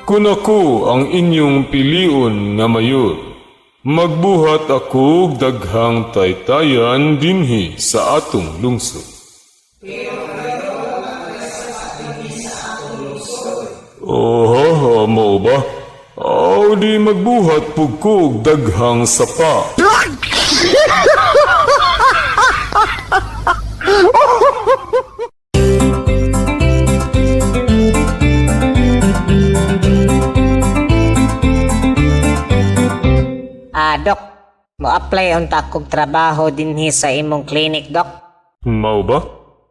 Kung ako ang inyong pilion nga mayor, magbuhat ako daghang taytayan dinhi sa atong lungsod. Oh, mo ba? Aw di magbuhat pugkog daghang sapa. Dok, mo-apply unta kog trabaho dinhi sa imong clinic, Dok. Mao ba?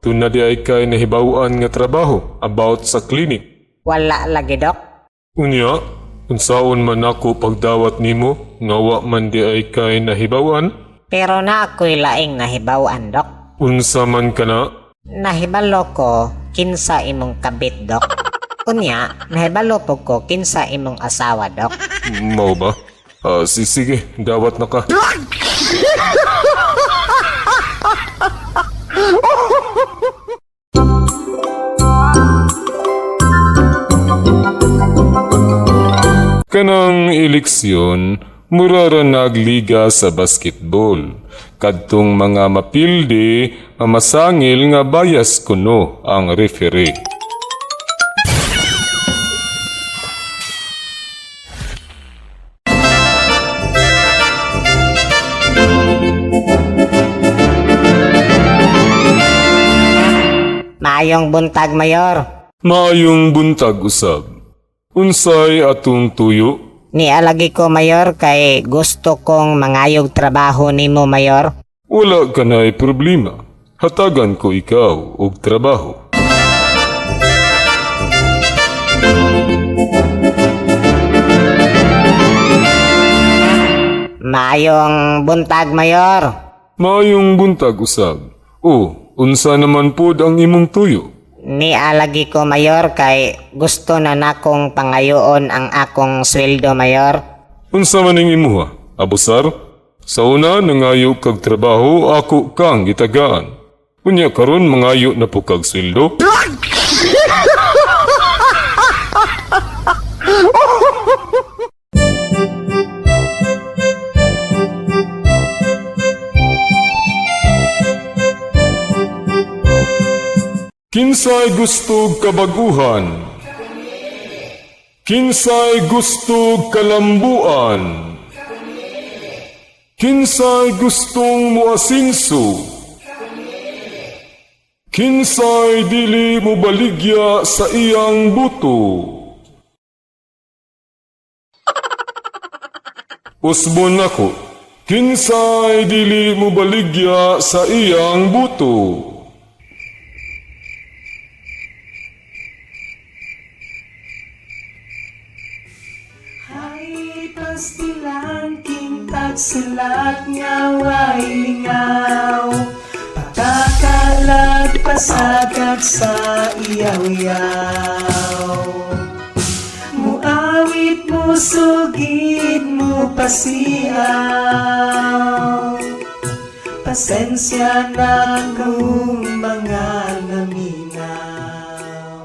Tuna di ay kay nahibawan nga trabaho about sa klinik. Wala lagi, Dok. Unya, unsaon man ako pagdawat nimo, nga wa man di ay kay nahibawan? Pero na ako'y laing nahibawan, Dok. Unsa man kana? Nahibalo ko kinsa imong kabit, Dok. Unya, nahibalo po ko kinsa imong asawa, Dok. Mao ba? Sige, dawat na ka. Kanang eleksyon, murara nagliga sa basketball. Kadtong mga mapildi, mamasangil nga bias kuno ang referee. Maayong buntag, Mayor. Maayong buntag usab. Unsay atong tuyo? Nialagi ko, Mayor, kay gusto kong mangayog trabaho nimo, Mayor. Wala ka na'y problema. Hatagan ko ikaw og trabaho. Maayong buntag, Mayor. Maayong buntag usab. Unsa naman pod ang imong tuyo? Nialagi ko, Mayor, kay gusto na nakong pangayoon ang akong sweldo, Mayor. Unsa man ning imuha? Abusar? Sa una nangayo kag trabaho, ako kang gitagaan. Unya karon mangayo na po kag sweldo? Kinsay gustog kabaguhan? Kinsay gustog kalambuan? Kinsay gustong muasinso? Kinsay dili mo baligya sa iyang buto? Usbon ako, kinsay dili mo baligya sa iyang buto? Pastilan kintag silat nga way lingaw, patakalag pasagad sa iyaw-yaw. Muawit mo sugid mo pasiaw, pasensya na kung mga naminaw.